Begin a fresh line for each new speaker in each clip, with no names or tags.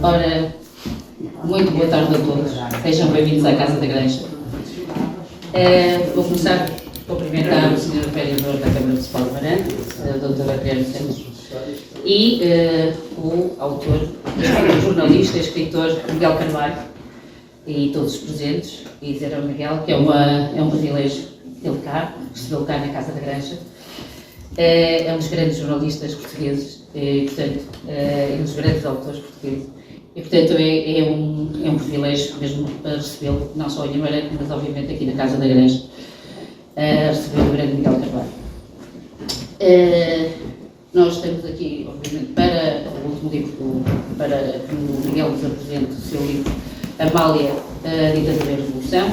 Ora, muito boa tarde a todos. Sejam bem-vindos à Casa da Granja. Vou começar por cumprimentar o Sr. Vereador da Câmara Municipal de Marante, o Dr. Adriano Santos, e o autor, jornalista e escritor Miguel Carvalho, e todos os presentes, e dizer ao Miguel que é um privilégio tê-lo cá, recebê-lo cá na Casa da Granja. É um dos grandes jornalistas portugueses, e, portanto, é um dos grandes autores portugueses. E, portanto, é um privilégio mesmo recebê-lo, não só em Amarante, mas obviamente aqui na Casa da Granja, receber o grande Miguel Carvalho. Nós estamos aqui, obviamente, para o último livro, para que o Miguel nos apresente o seu livro, Amália, a Ditadura e a Revolução.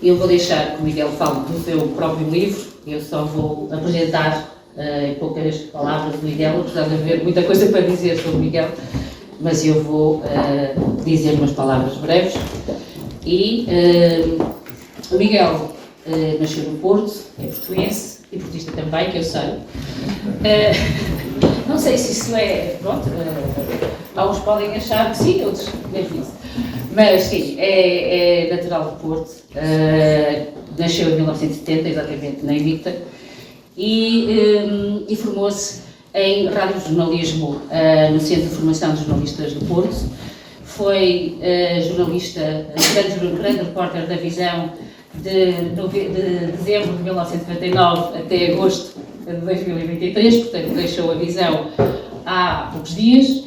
Eu vou deixar que o Miguel fale do seu próprio livro, eu só vou apresentar em poucas palavras o Miguel, apesar de haver muita coisa para dizer sobre o Miguel, mas eu vou dizer umas palavras breves. E o Miguel nasceu no Porto, é portuense e portista também, que eu sei. Não sei se isso é, pronto, alguns podem achar que sim, outros mesmo isso. Mas sim, é natural do Porto, nasceu em 1970, exatamente na Invicta, e formou-se em radiojornalismo no Centro de Formação de Jornalistas do Porto. Foi jornalista, grande repórter da Visão de dezembro de 1999 até agosto de 2023, portanto deixou a Visão há poucos dias.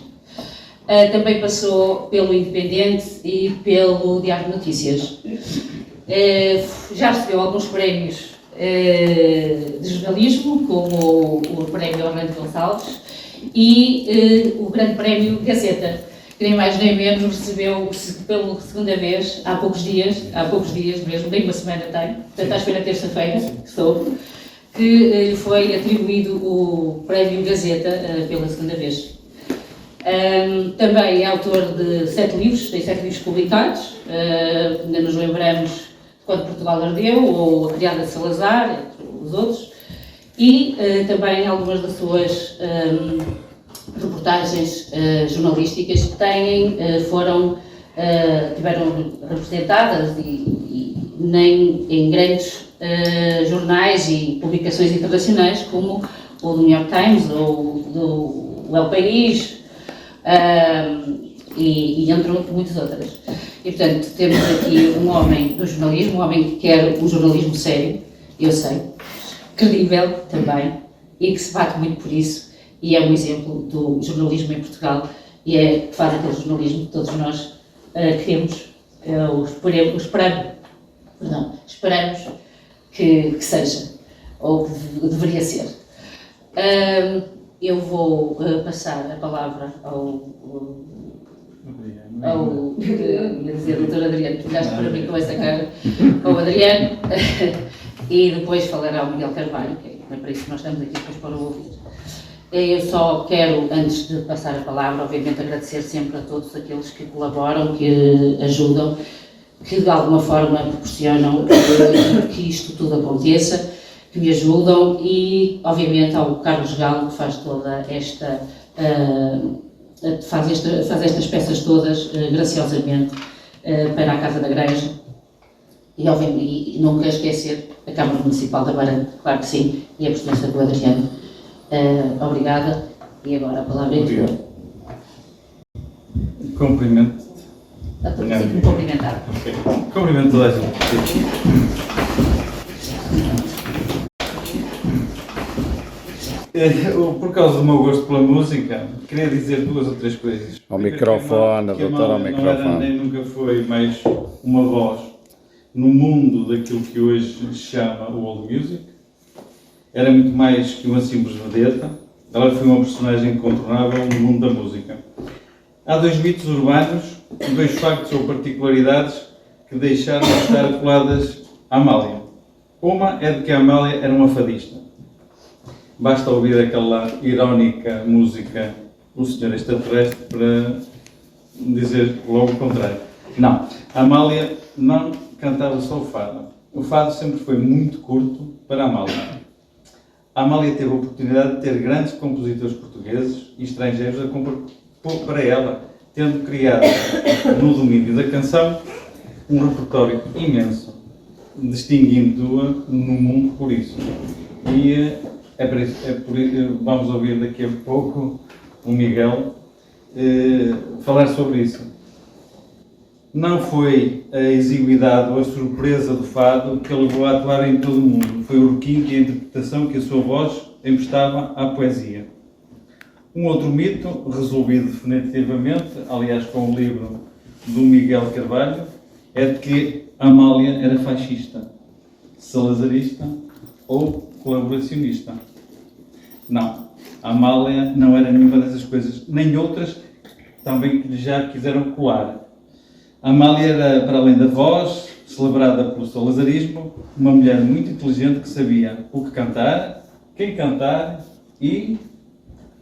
Também passou pelo Independente e pelo Diário de Notícias. Já recebeu alguns prémios de jornalismo, como o Prémio Orlando Gonçalves e o Grande Prémio Gazeta, que nem mais nem menos recebeu pela segunda vez há poucos dias mesmo, nem uma semana tem, portanto acho que foi na terça-feira, que lhe foi atribuído o Prémio Gazeta pela segunda vez. Também é autor de 7 livros, tem 7 livros publicados, ainda nos lembramos de Quando Portugal Ardeu, ou A Criada de Salazar, entre os outros, e também algumas das suas reportagens jornalísticas tiveram representadas em grandes jornais e publicações internacionais, como o do New York Times, ou do El País, e entre muitas outras. E, portanto, temos aqui um homem do jornalismo, um homem que quer um jornalismo sério, eu sei, credível também, e que se bate muito por isso, e é um exemplo do jornalismo em Portugal, e que faz aquele jornalismo que todos nós queremos, esperamos que seja, ou que deveria ser. Eu vou passar a palavra ao Dr. Adriano, que olhaste para mim com essa cara, ao Adriano, e depois falará o Miguel Carvalho, que é para isso que nós estamos aqui depois para o ouvir. Eu só quero, antes de passar a palavra, obviamente agradecer sempre a todos aqueles que colaboram, que ajudam, que de alguma forma proporcionam que isto tudo aconteça, que me ajudam, e obviamente ao Carlos Galo, que faz toda esta faz estas peças todas graciosamente para a Casa da Granja, e obviamente nunca esquecer a Câmara Municipal de Amarante, claro que sim, e a presença do Adriano. Obrigada, e agora a palavra é tua.
Cumprimento.
Sim, me cumprimentar.
Okay. Cumprimento toda a gente. Por causa do meu gosto pela música, queria dizer 2 ou 3 coisas.
Ao microfone, doutor, ao microfone.
Nem nunca foi mais uma voz no mundo daquilo que hoje se chama o old music. Era muito mais que uma simples vedeta. Ela foi uma personagem incontornável no mundo da música. Há 2 mitos urbanos, 2 factos ou particularidades que deixaram de estar coladas à Amália. Uma é de que a Amália era uma fadista. Basta ouvir aquela irónica música O Senhor Extraterrestre para dizer logo o contrário. Não, a Amália não cantava só o fado. O fado sempre foi muito curto para a Amália. A Amália teve a oportunidade de ter grandes compositores portugueses e estrangeiros a compor para ela, tendo criado no domínio da canção um repertório imenso, distinguindo-a no mundo por isso. E vamos ouvir daqui a pouco o Miguel falar sobre isso. Não foi a exiguidade ou a surpresa do fado que a levou a atuar em todo o mundo. Foi o requinte e a interpretação que a sua voz emprestava à poesia. Um outro mito, resolvido definitivamente, aliás com o livro do Miguel Carvalho, é de que Amália era fascista, salazarista ou colaboracionista. Não, Amália não era nenhuma dessas coisas, nem outras também que já quiseram colar. Amália era, para além da voz, celebrada pelo salazarismo, uma mulher muito inteligente que sabia o que cantar, quem cantar e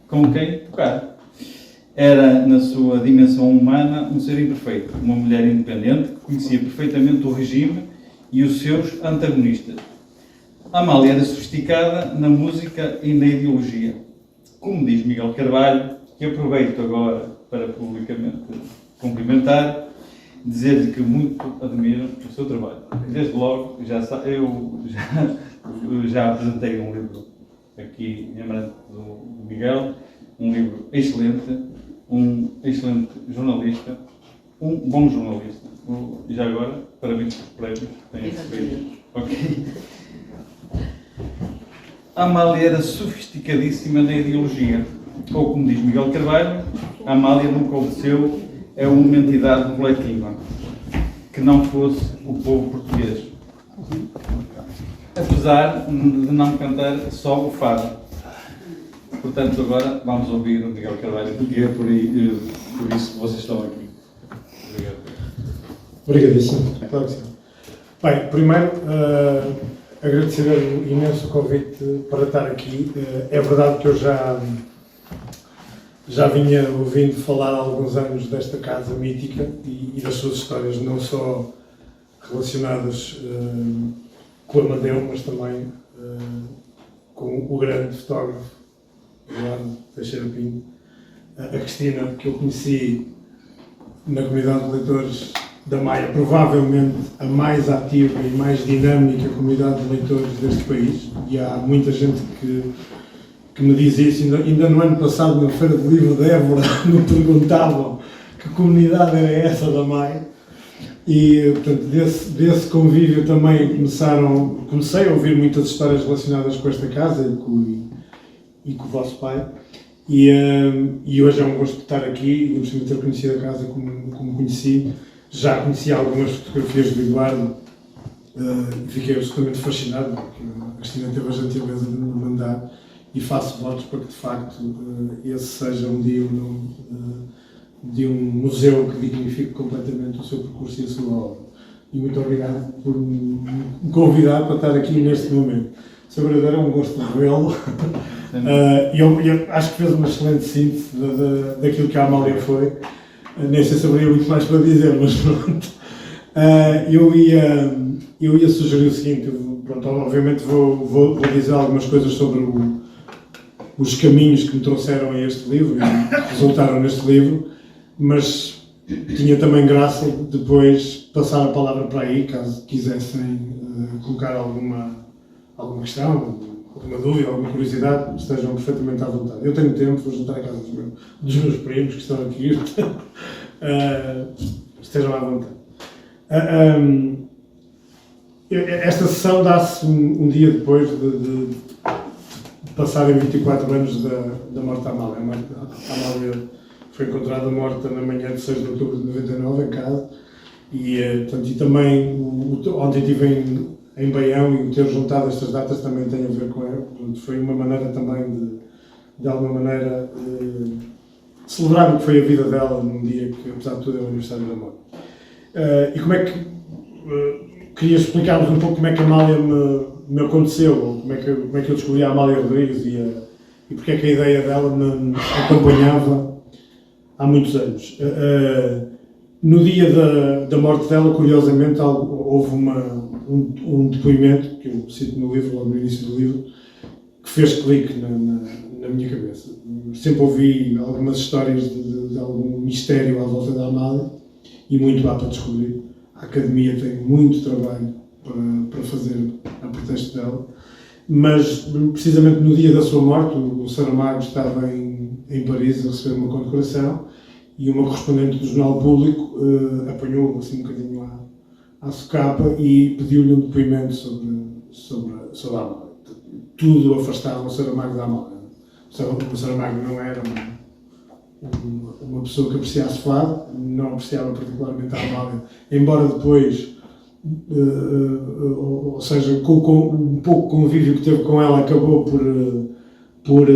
com quem tocar. Era, na sua dimensão humana, um ser imperfeito, uma mulher independente que conhecia perfeitamente o regime e os seus antagonistas. Amália era sofisticada na música e na ideologia. Como diz Miguel Carvalho, que aproveito agora para publicamente cumprimentar, dizer-lhe que muito admiro o seu trabalho. Desde logo, eu já apresentei um livro aqui em Amarante do Miguel, um livro excelente, um excelente jornalista, um bom jornalista. Já agora, parabéns pelos prémios que têm recebido. Ok. A Amália era sofisticadíssima na ideologia. Ou, como diz Miguel Carvalho, a Amália nunca obedeceu a uma entidade coletiva que não fosse o povo português. Apesar de não cantar só o fado. Portanto, agora vamos ouvir o Miguel Carvalho, porque é por isso que vocês estão aqui. Obrigado.
Obrigadíssimo. Claro que sim. Bem, primeiro, agradecer imenso o convite para estar aqui. É verdade que eu já vinha ouvindo falar há alguns anos desta casa mítica e das suas histórias, não só relacionadas com o Amadeu, mas também com o grande fotógrafo Eduardo Teixeira Pinto, a Cristina, que eu conheci na comunidade de leitores da Maia, provavelmente a mais ativa e mais dinâmica comunidade de leitores deste país, e há muita gente que me diz isso. Ainda no ano passado, na Feira do Livro de Évora, me perguntavam que comunidade era essa da Maia. E, portanto, desse convívio também comecei a ouvir muitas histórias relacionadas com esta casa e com o vosso pai. E hoje é um gosto estar aqui, eu gostaria de ter conhecido a casa como conheci. Já conheci algumas fotografias do Eduardo e fiquei absolutamente fascinado, porque a Cristina teve a gentileza de me mandar, e faço votos para que, de facto, esse seja um dia o nome de um museu que dignifique completamente o seu percurso e a sua obra. E muito obrigado por me convidar para estar aqui neste momento. Sr. Vereador, é um gosto de revê-lo. Eu acho que fez uma excelente síntese daquilo que a Amália foi. Nem sei se haveria muito mais para dizer, mas pronto. Eu ia sugerir o seguinte, pronto, obviamente vou dizer algumas coisas sobre os caminhos que me trouxeram a este livro e resultaram neste livro, mas tinha também graça depois passar a palavra para aí, caso quisessem colocar alguma questão, alguma dúvida, alguma curiosidade, estejam perfeitamente à vontade. Eu tenho tempo, vou juntar a casa dos meus primos que estão aqui, estejam à vontade. Esta sessão dá-se um dia depois de passarem 24 anos da morte da Amália. A Amália foi encontrada morta na manhã de 6 de outubro de 99, em casa, e também ontem estive em Baião, e o ter juntado estas datas também tem a ver com ela. Portanto, foi uma maneira também de alguma maneira, celebrar o que foi a vida dela num dia que, apesar de tudo, é o aniversário da morte. E como é que... queria explicar-vos um pouco como é que a Amália me aconteceu, ou como é que eu descobri a Amália Rodrigues e porque é que a ideia dela me acompanhava há muitos anos. No dia da morte dela, curiosamente, houve um depoimento, que eu cito no livro, logo no início do livro, que fez clique na minha cabeça. Sempre ouvi algumas histórias de algum mistério à volta da Amália e muito há para descobrir. A Academia tem muito trabalho para fazer a pretexto dela, mas precisamente no dia da sua morte o Saramago estava em Paris a receber uma condecoração e uma correspondente do Jornal Público apanhou-o assim um bocadinho à socapa e pediu-lhe um depoimento sobre a Amália. Tudo afastava o Saramago da Amália. O Saramago não era uma pessoa que apreciasse fado, não apreciava particularmente a Amália, embora depois, ou seja, com um pouco convívio que teve com ela, acabou por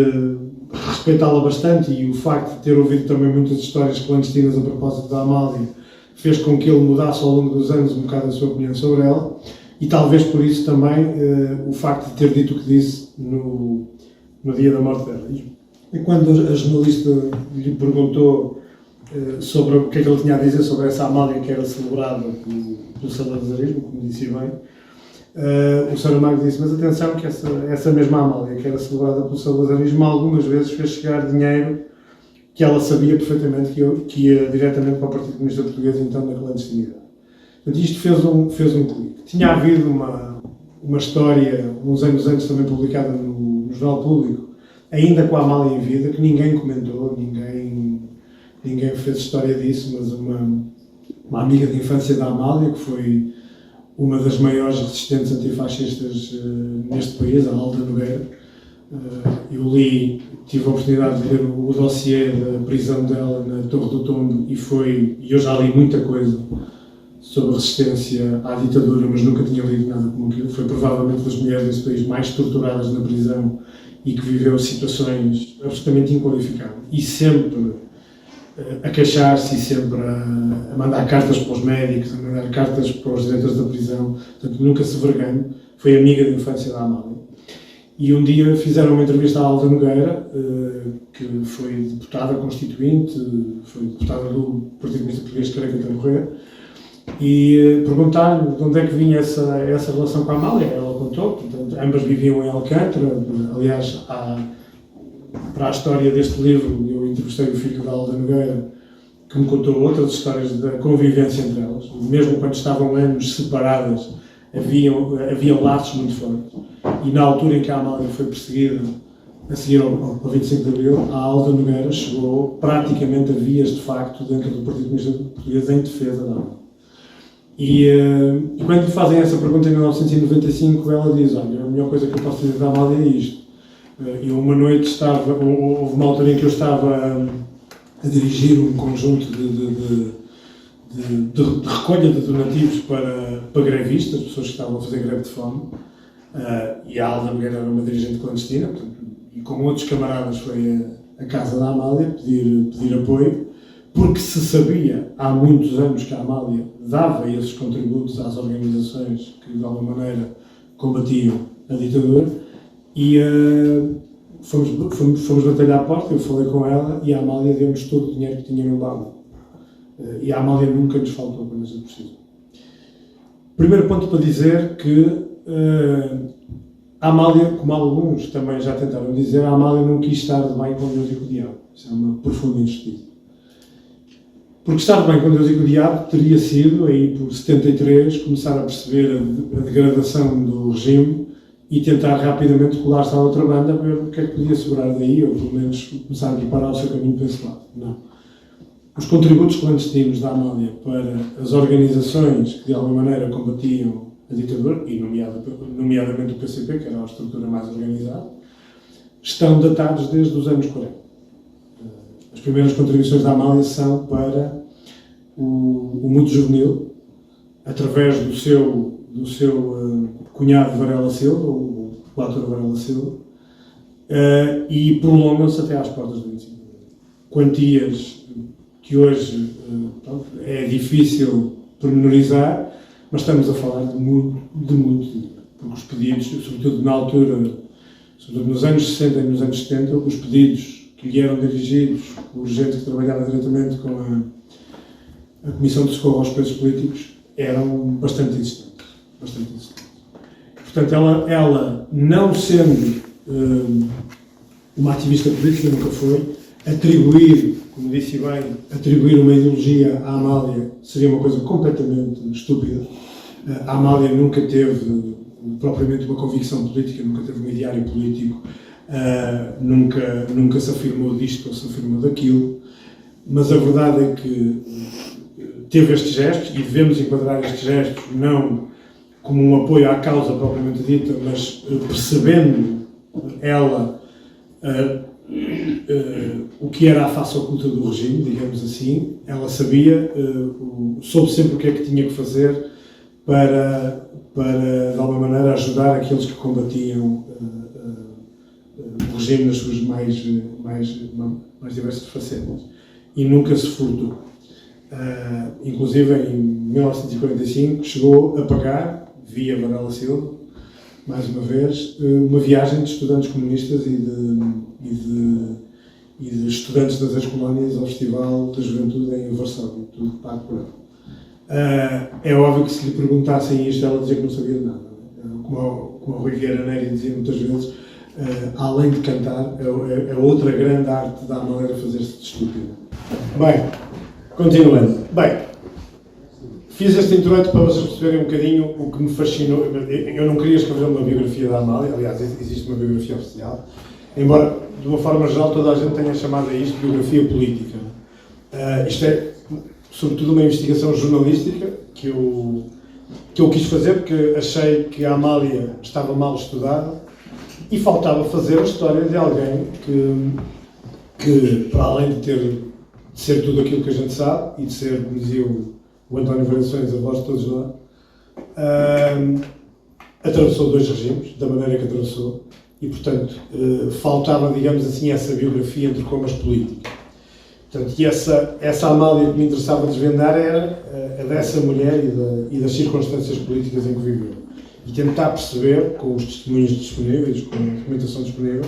respeitá-la bastante, e o facto de ter ouvido também muitas histórias clandestinas a propósito da Amália fez com que ele mudasse ao longo dos anos um bocado a sua opinião sobre ela, e talvez por isso também o facto de ter dito o que disse no dia da morte dela. E quando a jornalista lhe perguntou sobre o que é que ele tinha a dizer sobre essa Amália que era celebrada pelo salazarismo, como disse bem, o Saramago disse, mas atenção que essa mesma Amália que era celebrada pelo salazarismo algumas vezes fez chegar dinheiro que ela sabia perfeitamente que ia diretamente para o Partido Comunista Português, então na clandestinidade. Portanto, isto fez um clique. Tinha havido uma história, uns anos antes também publicada no Jornal Público, ainda com a Amália em vida, que ninguém comentou, ninguém fez história disso, mas uma amiga de infância da Amália, que foi uma das maiores resistentes antifascistas neste país, a Alda Nogueira. Eu tive a oportunidade de ler o dossiê da prisão dela na Torre do Tombo e eu já li muita coisa sobre resistência à ditadura, mas nunca tinha lido nada como aquilo. Foi provavelmente das mulheres desse país mais torturadas na prisão e que viveu situações absolutamente inqualificáveis. E sempre a queixar-se e sempre a mandar cartas para os médicos, a mandar cartas para os diretores da prisão, portanto nunca se vergonha. Foi amiga de infância da Amália. E um dia fizeram uma entrevista à Alda Nogueira, que foi deputada constituinte, foi deputada do Partido Comunista Português, creio que até morrer, e perguntaram-lhe de onde é que vinha essa relação com a Amália. Ela contou, portanto, ambas viviam em Alcântara. Aliás, para a história deste livro, eu entrevistei o filho da Alda Nogueira, que me contou outras histórias da convivência entre elas. Mesmo quando estavam anos separadas, havia laços muito fortes. E na altura em que a Amália foi perseguida, a seguir ao 25 de Abril, a Alda Nogueira chegou praticamente a vias de facto dentro do Partido Comunista Português em defesa da Amália. E quando lhe fazem essa pergunta em 1995, ela diz, olha, a melhor coisa que eu posso dizer da Amália é isto. Eu uma noite houve uma altura em que eu estava a dirigir um conjunto de recolha de donativos para grevistas, pessoas que estavam a fazer greve de fome, e a Alda Nogueira era uma dirigente clandestina, portanto, e com outros camaradas foi a casa da Amália pedir apoio, porque se sabia há muitos anos que a Amália dava esses contributos às organizações que de alguma maneira combatiam a ditadura, e fomos bater à porta, eu falei com ela e a Amália deu-nos todo o dinheiro que tinha no baú. E a Amália nunca nos faltou quando a gente precisou. Primeiro ponto para dizer que a Amália, como alguns também já tentaram dizer, a Amália não quis estar de bem com Deus e com o diabo. Isso é uma profunda injustiça. Porque estar bem com Deus e com o diabo teria sido, aí por 73, começar a perceber a degradação do regime e tentar rapidamente colar-se à outra banda para ver o que é que podia sobrar daí, ou pelo menos começar a preparar o seu caminho para esse lado. Não. Os contributos clandestinos da Amália para as organizações que de alguma maneira combatiam a ditadura, e nomeadamente o PCP, que era a estrutura mais organizada, estão datados desde os anos 40. As primeiras contribuições da Amália são para o Mundo Juvenil, através do seu cunhado Varela Silva, o Plátor Varela Silva, e prolongam-se até às portas do 25 de Abril. Quantias que hoje é difícil pormenorizar, mas estamos a falar de muito dinheiro, porque os pedidos, sobretudo na altura, sobretudo nos anos 60 e nos anos 70, os pedidos que lhe eram dirigidos por gente que trabalhava diretamente com a Comissão de Socorro aos Presos Políticos eram bastante existentes. Portanto, ela não sendo uma ativista política, nunca foi. Atribuir, como disse bem, atribuir uma ideologia à Amália seria uma coisa completamente estúpida. A Amália nunca teve propriamente uma convicção política, nunca teve um ideário político, nunca se afirmou disto ou se afirmou daquilo, mas a verdade é que teve estes gestos, e devemos enquadrar estes gestos não como um apoio à causa propriamente dita, mas percebendo ela o que era a face oculta do regime, digamos assim. Ela sabia, soube sempre o que é que tinha que fazer para de alguma maneira, ajudar aqueles que combatiam o regime nas suas mais diversas facetas. E nunca se furtou. Inclusive, em 1945, chegou a pagar, via Varela Silva, mais uma vez, uma viagem de estudantes comunistas e de estudantes das ex-colónias ao Festival da Juventude em Varsóvia, tudo pago por ela. É óbvio que se lhe perguntassem isto, ela dizia que não sabia de nada. Como o Rui Vieira Neri dizia muitas vezes, além de cantar, é outra grande arte da Amália fazer-se de estúpida. Bem, continuando. Bem, fiz este introito para vocês perceberem um bocadinho o que me fascinou. Eu não queria escrever uma biografia da Amália, aliás, existe uma biografia oficial, embora, de uma forma geral, toda a gente tenha chamado a isto de biografia política. Isto é, sobretudo, uma investigação jornalística que eu quis fazer porque achei que a Amália estava mal estudada e faltava fazer a história de alguém que para além de ser tudo aquilo que a gente sabe e de ser, como dizia o António Variações, a voz de todos nós, atravessou dois regimes, da maneira que atravessou, e, portanto, faltava, digamos assim, essa biografia entre comas políticas. Portanto, e essa Amália que me interessava desvendar era a dessa mulher e das circunstâncias políticas em que viveu. E tentar perceber, com os testemunhos disponíveis, com a documentação disponível,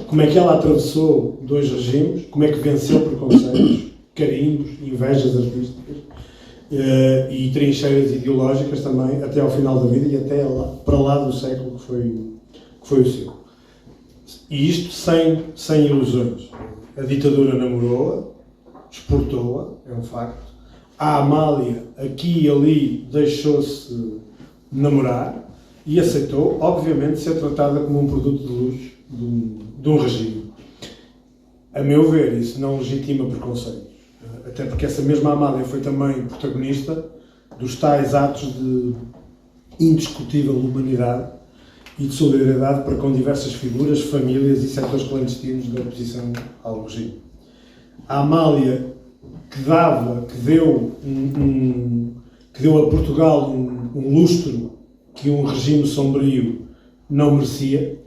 como é que ela atravessou dois regimes, como é que venceu preconceitos, carimbos, invejas artísticas e trincheiras ideológicas também, até ao final da vida e até para lá do século que foi o seu. E isto sem ilusões. A ditadura namorou-a, exportou-a, é um facto. A Amália, aqui e ali, deixou-se namorar e aceitou, obviamente, ser tratada como um produto de luxo de um regime. A meu ver, isso não legitima preconceitos. Até porque essa mesma Amália foi também protagonista dos tais atos de indiscutível humanidade e de solidariedade para com diversas figuras, famílias e setores clandestinos da oposição ao regime. A Amália, que deu a Portugal um lustro que um regime sombrio não merecia,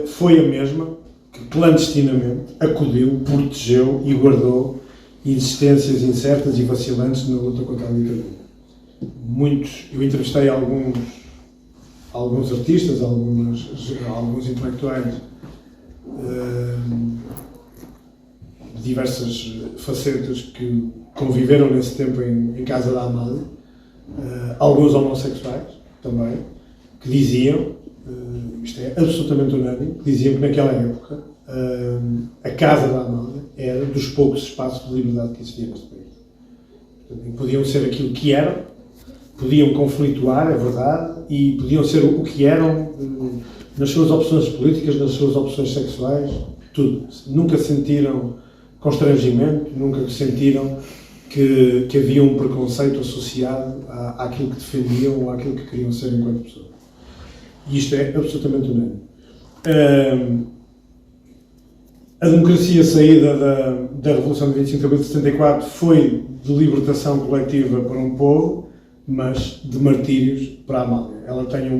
foi a mesma que clandestinamente acudiu, protegeu e guardou existências incertas e vacilantes na luta contra a ditadura. Eu entrevistei alguns artistas, alguns intelectuais de diversas facetas que conviveram nesse tempo em casa da Amália, alguns homossexuais também, que diziam, isto é absolutamente unânime, que diziam que naquela época a casa da Amália era dos poucos espaços de liberdade que existia neste país. Portanto, podiam ser aquilo que eram, podiam conflituar, é verdade, e podiam ser o que eram nas suas opções políticas, nas suas opções sexuais, tudo. Nunca sentiram constrangimento, nunca sentiram que havia um preconceito associado àquilo que defendiam ou àquilo que queriam ser enquanto pessoas. E isto é absolutamente unânime. A democracia saída da Revolução de 25 de Abril de 74 foi de libertação coletiva para um povo, mas de martírios para a Amália. Ela tem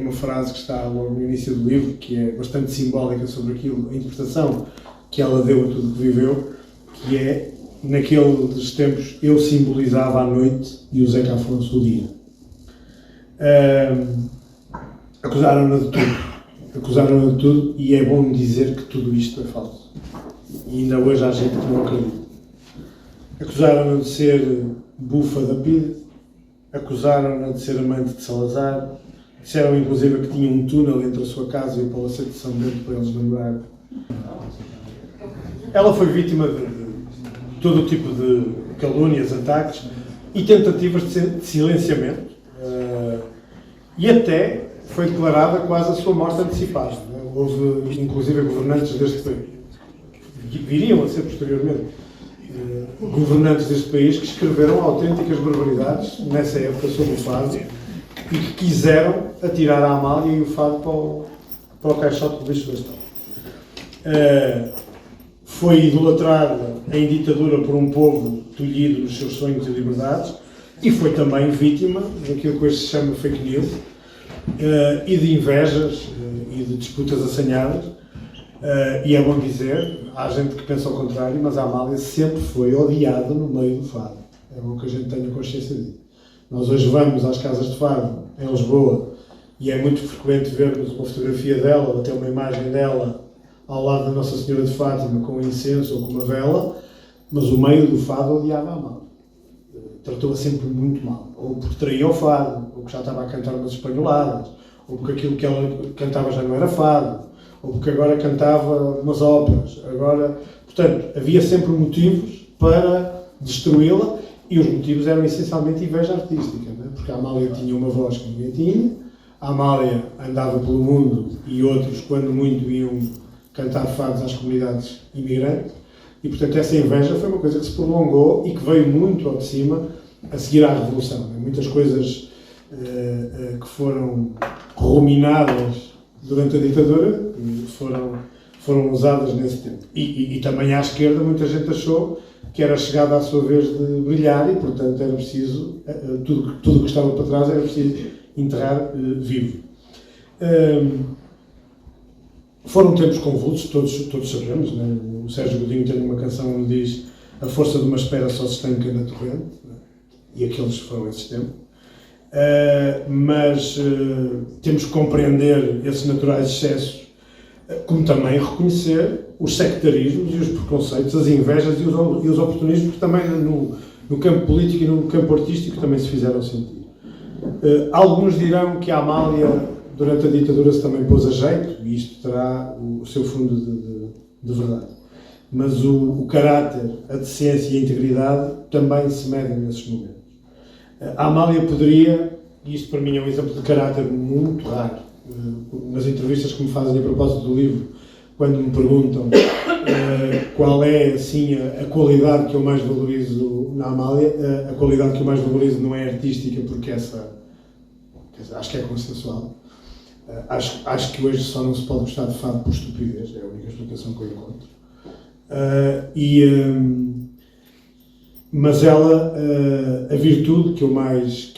uma frase que está logo no início do livro, que é bastante simbólica sobre aquilo, a interpretação que ela deu a tudo que viveu, que é, naqueles tempos, eu simbolizava a noite e o Zeca Afonso o dia. Acusaram-na de tudo, e é bom dizer que tudo isto é falso. E ainda hoje há gente que não acredita. Acusaram-na de ser bufa da PIDE, acusaram-na de ser amante de Salazar, disseram inclusive que tinha um túnel entre a sua casa e o Palacete de São Bento para eles namorar Ela foi vítima de todo o tipo de calúnias, ataques e tentativas de silenciamento. E até foi declarada quase a sua morte antecipada. Houve, inclusive, governantes deste país, viriam a ser posteriormente, governantes deste país que escreveram autênticas barbaridades nessa época sobre o fado e que quiseram atirar a Amália e o fado para o caixote de lixo da história. Foi idolatrada em ditadura por um povo tolhido nos seus sonhos e liberdades e foi também vítima daquilo que hoje se chama fake news e de invejas e de disputas assanhadas. E é bom dizer, há gente que pensa ao contrário, mas a Amália sempre foi odiada no meio do fado. É bom que a gente tenha consciência disso. Nós hoje vamos às casas de fado em Lisboa e é muito frequente vermos uma fotografia dela ou até uma imagem dela ao lado da Nossa Senhora de Fátima com um incenso ou com uma vela, mas o meio do fado odiava a Amália. Tratou-a sempre muito mal. Ou porque traía o fado, ou porque já estava a cantar umas espanholadas, ou porque aquilo que ela cantava já não era fado, ou porque agora cantava umas óperas. Portanto, havia sempre motivos para destruí-la e os motivos eram essencialmente inveja artística, não é? Porque a Amália tinha uma voz que ninguém tinha, a Amália andava pelo mundo e outros, quando muito, iam cantar fados às comunidades imigrantes e, portanto, essa inveja foi uma coisa que se prolongou e que veio muito ao de cima a seguir à Revolução. Não é? Muitas coisas que foram ruminadas durante a ditadura foram usadas nesse tempo. E também à esquerda muita gente achou que era chegada à sua vez de brilhar e, portanto, era preciso, tudo que estava para trás era preciso enterrar vivo. Foram tempos convulsos, todos sabemos, né? O Sérgio Godinho tem uma canção onde diz a força de uma espera só se estanca na torrente, né? E aqueles foram esses tempos. Mas temos que compreender esses naturais excessos, como também reconhecer os sectarismos e os preconceitos, as invejas e os oportunismos que também no campo político e no campo artístico também se fizeram sentir. Alguns dirão que a Amália, durante a ditadura, se também pôs a jeito, e isto terá o seu fundo de verdade. Mas o caráter, a decência e a integridade também se medem nesses momentos. A Amália poderia, e isto para mim é um exemplo de caráter muito raro, nas entrevistas que me fazem a propósito do livro, quando me perguntam qual é assim a qualidade que eu mais valorizo na Amália, a qualidade que eu mais valorizo não é artística, porque acho que é consensual. Acho que hoje só não se pode gostar de fado por estupidez, é a única explicação que eu encontro. Mas ela, a virtude que eu mais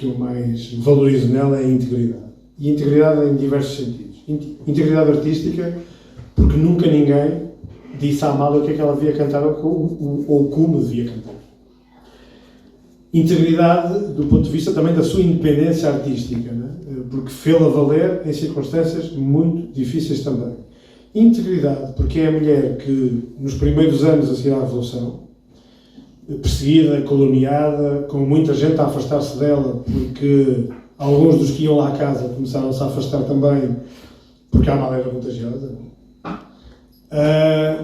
valorizo nela é a integridade. E integridade em diversos sentidos. Integridade artística, porque nunca ninguém disse à Amália o que é que ela devia cantar ou como devia cantar. Integridade do ponto de vista também da sua independência artística, né? Porque fê-la valer em circunstâncias muito difíceis também. Integridade, porque é a mulher que, nos primeiros anos a seguir à Revolução, perseguida, caluniada, com muita gente a afastar-se dela, porque alguns dos que iam lá à casa começaram-se a afastar também, porque a Amália era contagiosa.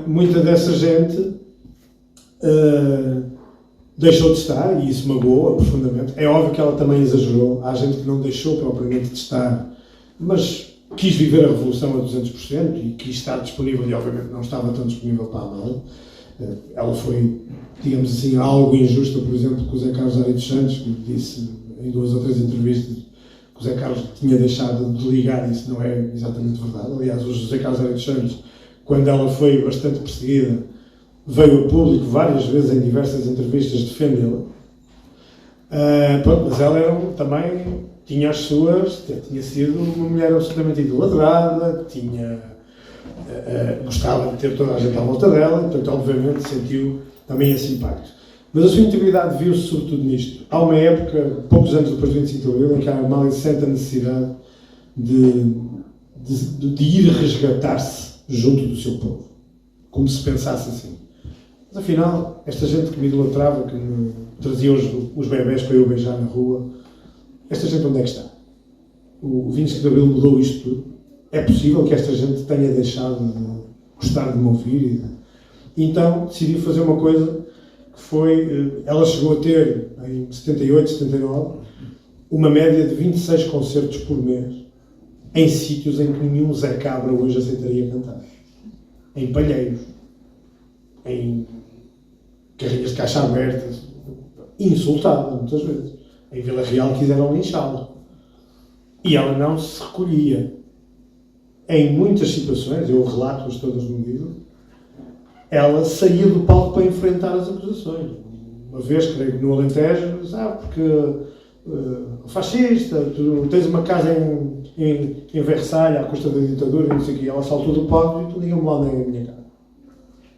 Muita dessa gente deixou de estar, e isso magoa profundamente. É óbvio que ela também exagerou. Há gente que não deixou propriamente de estar, mas quis viver a Revolução a 200% e quis estar disponível, e obviamente não estava tão disponível para a Amália. Ela foi, digamos assim, algo injusta, por exemplo, com o Zé Carlos Areia dos Santos, que disse em 2 ou 3 entrevistas que o Zé Carlos tinha deixado de ligar, isso não é exatamente verdade. Aliás, o José Carlos Areia dos Santos, quando ela foi bastante perseguida, veio a público várias vezes em diversas entrevistas defendê-la. Mas ela também tinha as suas, tinha sido uma mulher absolutamente idolatrada, gostava de ter toda a gente à volta dela, portanto, obviamente, sentiu também esse impacto. Mas a sua integridade viu-se sobretudo nisto. Há uma época, poucos anos depois do 25 de Abril, em que a Amália sente a necessidade de ir resgatar-se junto do seu povo, como se pensasse assim. Mas afinal, esta gente que me idolatrava, que me trazia os bebés para eu beijar na rua, esta gente onde é que está? O 25 de Abril mudou isto tudo. É possível que esta gente tenha deixado de gostar de me ouvir. Então decidi fazer uma coisa que foi, ela chegou a ter, em 78, 79, uma média de 26 concertos por mês, em sítios em que nenhum Zé Cabra hoje aceitaria cantar. Em Palheiros, em carrinhas de caixa abertas, insultada muitas vezes. Em Vila Real quiseram linchá-la. E ela não se recolhia. Em muitas situações, eu relato-as todas no livro, ela saía do palco para enfrentar as acusações. Uma vez, creio que no Alentejo, porque fascista, tu tens uma casa em Versalhes à custa da ditadura, e não sei o quê. Ela saltou do palco e tu liga-me lá na minha cara.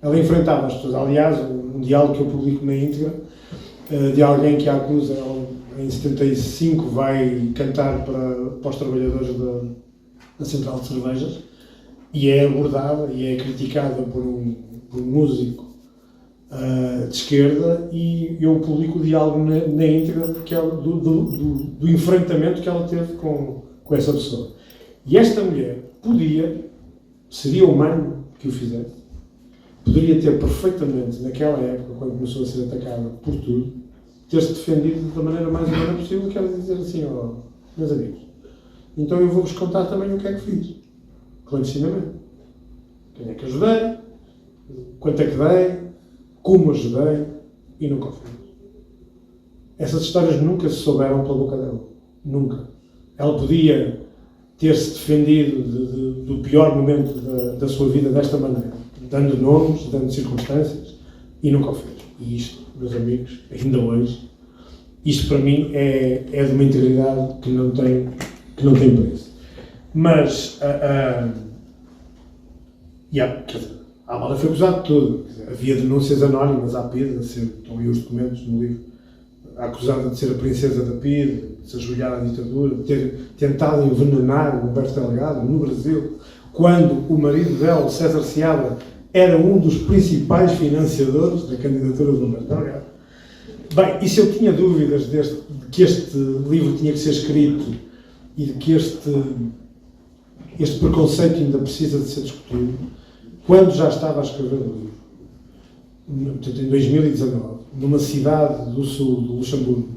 Ela enfrentava as pessoas. Aliás, um diálogo que eu publico na íntegra, de alguém que a acusa, ela, em 75 vai cantar para os trabalhadores da Central de Cervejas, e é abordada e é criticada por um músico de esquerda, e eu publico o diálogo na íntegra do enfrentamento que ela teve com essa pessoa. E esta mulher seria humano que o fizesse, poderia ter perfeitamente, naquela época, quando começou a ser atacada por tudo, ter-se defendido da maneira mais humana possível, que era dizer assim, meus amigos, então eu vou-vos contar também o que é que fiz, clandestinamente. Quem é que ajudei, quanto é que dei, como ajudei, e nunca o fiz. Essas histórias nunca se souberam pela boca dela. Nunca. Ela podia ter-se defendido do pior momento da sua vida desta maneira, dando nomes, dando circunstâncias, e nunca o fez. E isto, meus amigos, ainda hoje, isto para mim é de uma integridade que não tem preço. Mas, a Amália foi acusada de tudo. Havia denúncias anónimas à PIDE, estão aí os documentos no livro, acusada de ser a princesa da PIDE, de se ajoelhar à ditadura, de ter tentado envenenar o Humberto Delgado no Brasil, quando o marido dela, César Seabra, era um dos principais financiadores da candidatura do Humberto Delgado. Bem, e se eu tinha dúvidas de que este livro tinha que ser escrito e de que este preconceito ainda precisa de ser discutido, quando já estava a escrever o livro, portanto, em 2019, numa cidade do sul do Luxemburgo,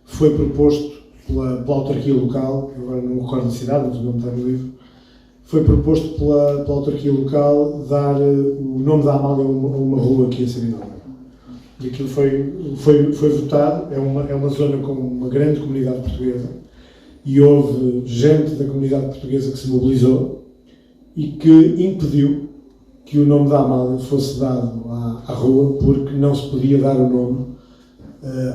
foi proposto pela autarquia local, agora não me recordo da cidade, mas o nome está no livro, foi proposto pela autarquia local dar o nome da Amália a uma rua que ia ser inaugurada. E aquilo foi votado, é uma zona com uma grande comunidade portuguesa, e houve gente da comunidade portuguesa que se mobilizou e que impediu que o nome da Amália fosse dado à rua, porque não se podia dar o nome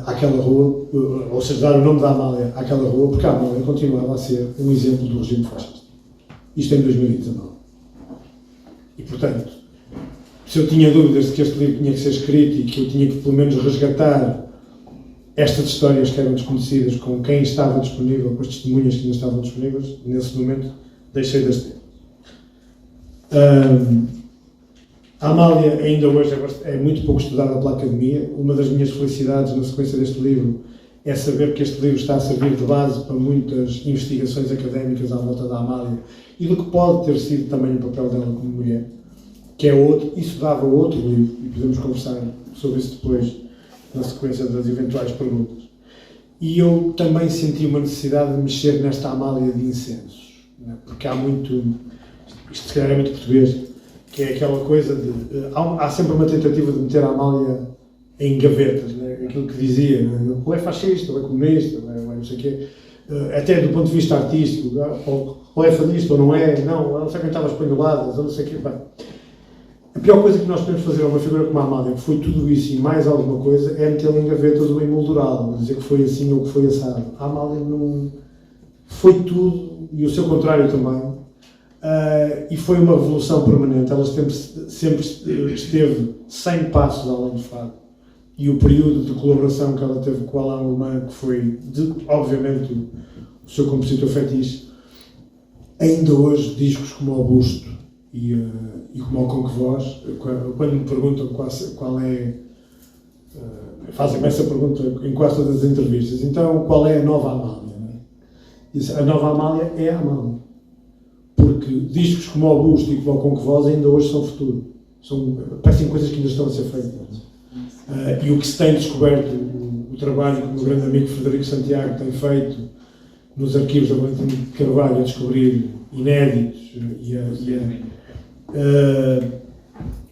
àquela rua, ou seja, dar o nome da Amália àquela rua, porque a Amália continuava a ser um exemplo do regime fascista. Isto em 2019. E, portanto, se eu tinha dúvidas de que este livro tinha que ser escrito e que eu tinha que, pelo menos, resgatar estas histórias que eram desconhecidas com quem estava disponível, com as testemunhas que ainda estavam disponíveis, nesse momento, deixei de as ter. A Amália ainda hoje é muito pouco estudada pela Academia. Uma das minhas felicidades na sequência deste livro é saber que este livro está a servir de base para muitas investigações académicas à volta da Amália e do que pode ter sido também o papel dela como mulher, que é outro, isso dava outro livro, e podemos conversar sobre isso depois, na sequência das eventuais perguntas. E eu também senti uma necessidade de mexer nesta Amália de incensos, né? Porque há muito, isto se calhar é muito português, que é aquela coisa de, há sempre uma tentativa de meter a Amália em gavetas, né? Aquilo que dizia, né? Ou é fascista, ou é comunista, ou é não sei o quê, até do ponto de vista artístico, ou é fadista, ou não é, não, ela frequentava espanholadas, ou não sei o quê. Bem, a pior coisa que nós podemos fazer a uma figura como a Amália, que foi tudo isso e mais alguma coisa, é metê-la em gavetas ou emoldurá-la, dizer que foi assim ou que foi assado. A Amália não foi tudo, e o seu contrário também, e foi uma revolução permanente. Ela sempre esteve 100 passos além do fado. E o período de colaboração que ela teve com o Alain Alemã, que foi, obviamente, o seu compositor fetiche, ainda hoje, discos como o Busto e como o Conquevoz, quando me perguntam qual é, fazem-me essa pergunta em quase todas as entrevistas, então qual é a nova Amália? Né? A nova Amália é a Amália. porque discos como o Busto e como o Conquevoz ainda hoje são futuro. Parecem coisas que ainda estão a ser feitas. E o que se tem descoberto, o trabalho que o meu grande amigo Frederico Santiago tem feito nos arquivos da Valentim de Carvalho a descobrir inéditos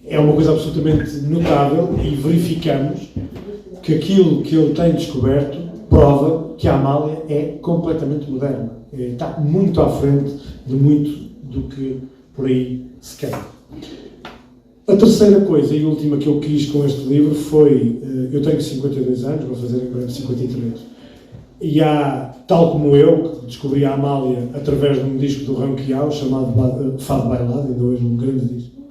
é uma coisa absolutamente notável, e verificamos que aquilo que ele tem descoberto prova que a Amália é completamente moderna. Está muito à frente de muito do que por aí se quer. A terceira coisa e última que eu quis com este livro foi, eu tenho 52 anos, vou fazer em breve 53, e há, tal como eu, que descobri a Amália através de um disco do Ranquial chamado Fado Bailado, ainda hoje um grande disco.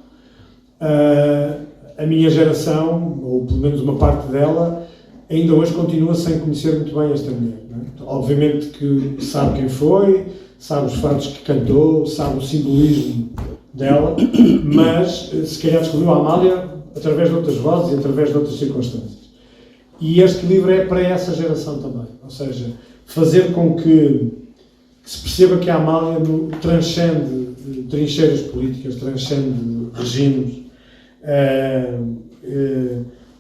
A minha geração, ou pelo menos uma parte dela, ainda hoje continua sem conhecer muito bem esta mulher. Não é? Obviamente que sabe quem foi, sabe os fatos que cantou, sabe o simbolismo dela, mas se calhar descobriu a Amália através de outras vozes e através de outras circunstâncias. E este livro é para essa geração também, ou seja, fazer com que se perceba que a Amália transcende trincheiras políticas, transcende regimes,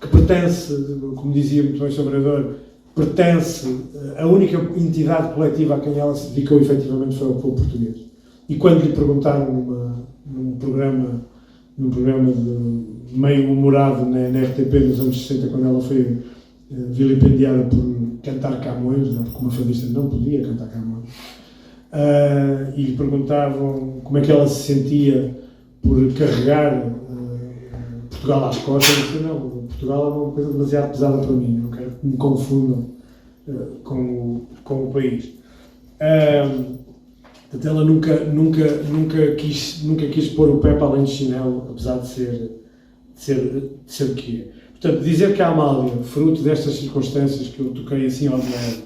que pertence, como dizia muito bem o Sr. Vereador, pertence, a única entidade coletiva a quem ela se dedicou efetivamente foi ao povo português. E quando lhe perguntaram num programa de meio humorado na RTP nos anos 60, quando ela foi vilipendiada por cantar Camões, não, porque uma fadista não podia cantar Camões, e lhe perguntavam como é que ela se sentia por carregar Portugal às costas, eu disse, não, Portugal é uma coisa demasiado pesada para mim, não quero que me confundam com o país. Portanto, ela nunca quis pôr o pé para além de chinelo, apesar de ser o que é. Portanto, dizer que a Amália, fruto destas circunstâncias que eu toquei assim ao lado,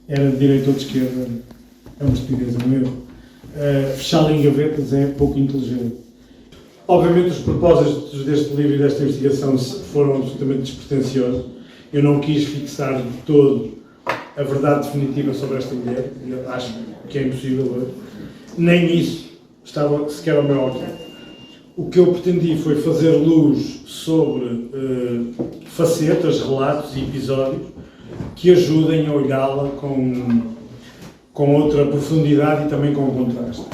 era de direita ou de esquerda, é uma estupidez, é um erro. Fechá-la em gavetas é pouco inteligente. Obviamente os propósitos deste livro e desta investigação foram absolutamente despretensiosos. Eu não quis fixar de todo a verdade definitiva sobre esta mulher, eu acho que é impossível hoje. Nem isso estava sequer ao meu alcance. O que eu pretendi foi fazer luz sobre facetas, relatos e episódios que ajudem a olhá-la com outra profundidade e também com contraste.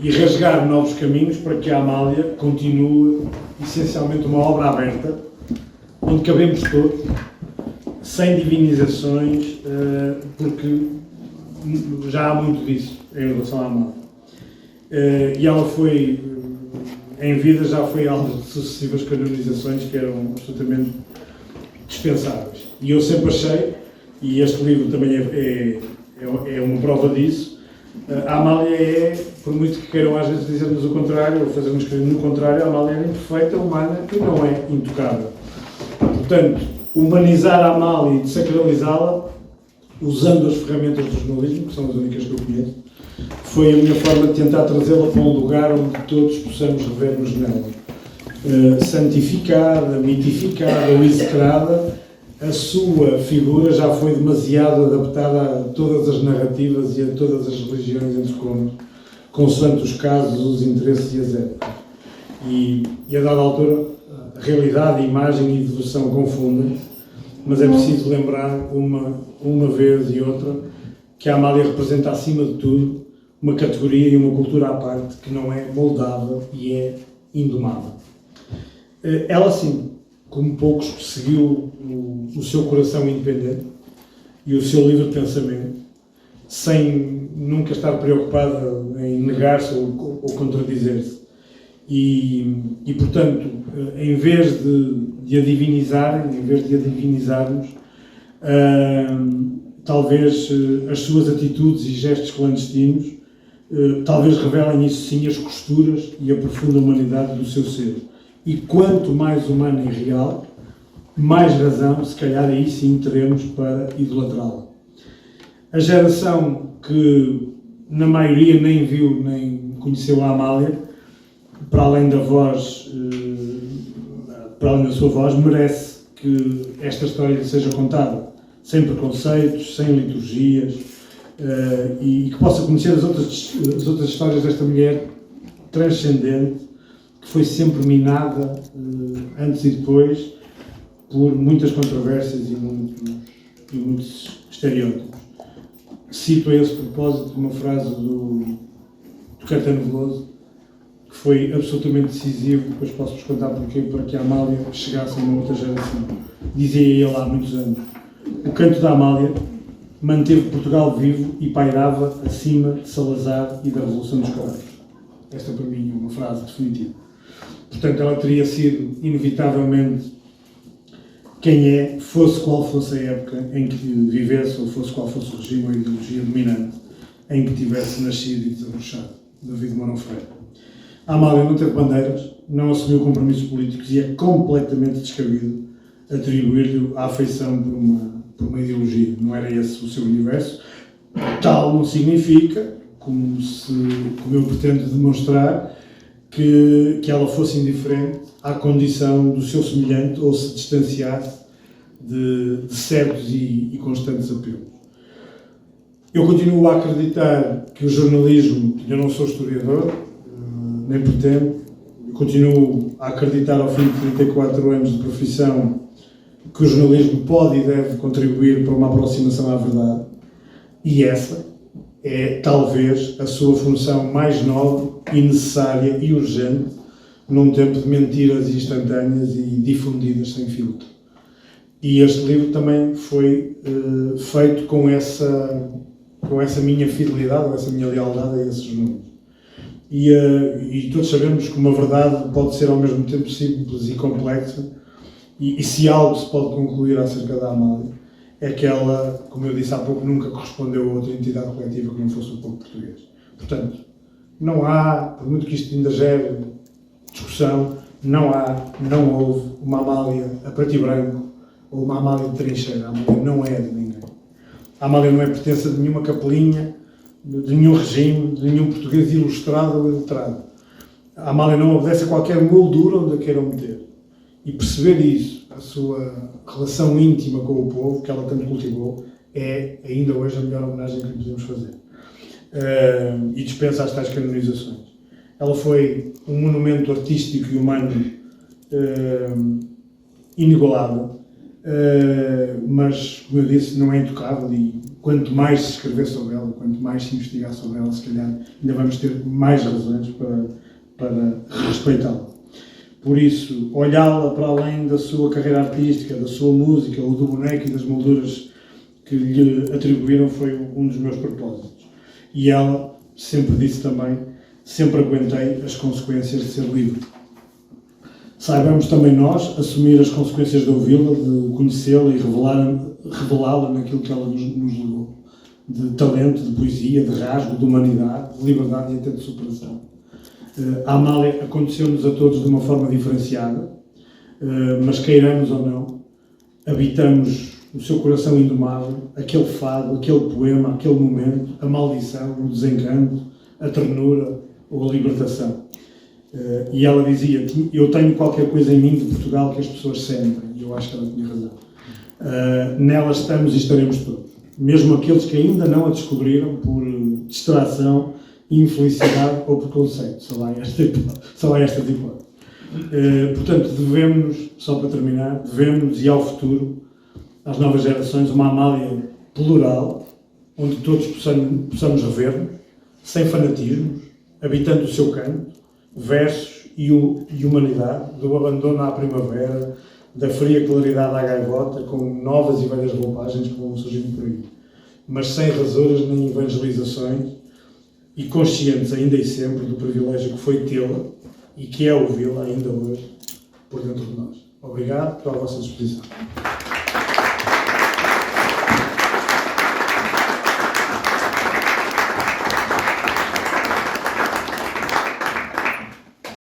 E rasgar novos caminhos para que a Amália continue essencialmente uma obra aberta, onde cabemos todos, sem divinizações, porque já há muito disso em relação à Amália. E ela foi, em vida, já foi alvo de sucessivas canonizações que eram absolutamente dispensáveis. E eu sempre achei, e este livro também é uma prova disso, a Amália é, por muito que queiram às vezes dizer-nos o contrário, ou fazer-nos crer no contrário, a Amália é imperfeita, humana e não é intocável. Portanto, humanizar a Amália e desacralizá-la, usando as ferramentas do jornalismo, que são as únicas que eu conheço, foi a minha forma de tentar trazê-la para um lugar onde todos possamos rever-nos nela. Santificada, mitificada ou execrada, a sua figura já foi demasiado adaptada a todas as narrativas e a todas as religiões, entre consoante os casos, os interesses e as épocas. E a dada altura, a realidade, a imagem e a devoção confundem, mas é preciso lembrar uma vez e outra que a Amália representa, acima de tudo, uma categoria e uma cultura à parte que não é moldável e é indomável. Ela, sim, como poucos, perseguiu o seu coração independente e o seu livre pensamento, sem nunca estar preocupada em negar-se ou contradizer-se. E, portanto, em vez de a divinizarem, em vez de a divinizarmos, talvez as suas atitudes e gestos clandestinos talvez revelem isso sim as costuras e a profunda humanidade do seu ser. E quanto mais humana e real, mais razão, se calhar aí sim teremos para idolatrá-la. A geração que na maioria nem viu nem conheceu a Amália, para além da voz, para além da sua voz, merece que esta história lhe seja contada, sem preconceitos, sem liturgias, e que possa conhecer as outras histórias desta mulher transcendente, que foi sempre minada, antes e depois, por muitas controvérsias e muitos estereótipos. Cito a esse propósito uma frase do Caetano Veloso, que foi absolutamente decisivo, depois posso-vos contar porquê, para que a Amália chegasse a uma outra geração. Dizia ele há muitos anos: o canto da Amália manteve Portugal vivo e pairava acima de Salazar e da Revolução dos Cravos. Esta, para mim, é uma frase definitiva. Portanto, ela teria sido, inevitavelmente, quem é, fosse qual fosse a época em que vivesse, ou fosse qual fosse o regime ou a ideologia dominante em que tivesse nascido e desabrochado. David Mourão Freire. A Amália não teve bandeiras, não assumiu compromissos políticos e é completamente descabido atribuir-lhe a afeição por uma ideologia. Não era esse o seu universo. Tal não significa, como eu pretendo demonstrar, que ela fosse indiferente à condição do seu semelhante ou se distanciasse de certos e constantes apelos. Eu continuo a acreditar que o jornalismo, eu não sou historiador, nem pretendo, continuo a acreditar ao fim de 34 anos de profissão que o jornalismo pode e deve contribuir para uma aproximação à verdade, e essa é talvez a sua função mais nobre e necessária e urgente num tempo de mentiras instantâneas e difundidas sem filtro. E este livro também foi feito com essa minha fidelidade, ou essa minha lealdade a esse jornalismo. E todos sabemos que uma verdade pode ser ao mesmo tempo simples e complexa, e se algo se pode concluir acerca da Amália, é que ela, como eu disse há pouco, nunca correspondeu a outra entidade coletiva que não fosse o povo português. Portanto, não há, por muito que isto ainda gere discussão, não houve uma Amália a preto e branco ou uma Amália de trincheira. A Amália não é de ninguém. A Amália não é pertença de nenhuma capelinha, de nenhum regime, de nenhum português ilustrado ou iletrado. A Amália não obedece a qualquer moldura onde a queiram meter. E perceber isso, a sua relação íntima com o povo, que ela tanto cultivou, é ainda hoje a melhor homenagem que lhe podemos fazer. E dispensa as tais canonizações. Ela foi um monumento artístico e humano inigualável, mas, como eu disse, não é intocável, e quanto mais se escrever sobre ela, quanto mais se investigar sobre ela, se calhar ainda vamos ter mais razões para respeitá-la. Por isso, olhá-la para além da sua carreira artística, da sua música, ou do boneco e das molduras que lhe atribuíram foi um dos meus propósitos. E ela sempre disse também, sempre aguentei as consequências de ser livre. Saibamos também nós assumir as consequências de ouvi-la, de conhecê-la e revelá-la naquilo que ela nos legou. De talento, de poesia, de rasgo, de humanidade, de liberdade e até de superação. A Amália aconteceu-nos a todos de uma forma diferenciada, mas queiramos ou não, habitamos o seu coração indomável, aquele fado, aquele poema, aquele momento, a maldição, o desencanto, a ternura ou a libertação. E ela dizia: eu tenho qualquer coisa em mim de Portugal que as pessoas sentem, e eu acho que ela tinha razão. Nela estamos e estaremos todos, mesmo aqueles que ainda não a descobriram por distração, infelicidade ou preconceito. Só há estas hipóteses. Portanto, devemos, só para terminar, devemos, e ao futuro, às novas gerações, uma Amália plural, onde todos possamos rever-nos, sem fanatismos, habitando o seu canto, versos e humanidade, do abandono à primavera, da fria claridade à gaivota, com novas e velhas roupagens que vão surgindo por aí, mas sem rasuras nem evangelizações, e conscientes ainda e sempre do privilégio que foi tê-la e que é ouvi-la ainda hoje por dentro de nós. Obrigado, estou à vossa disposição.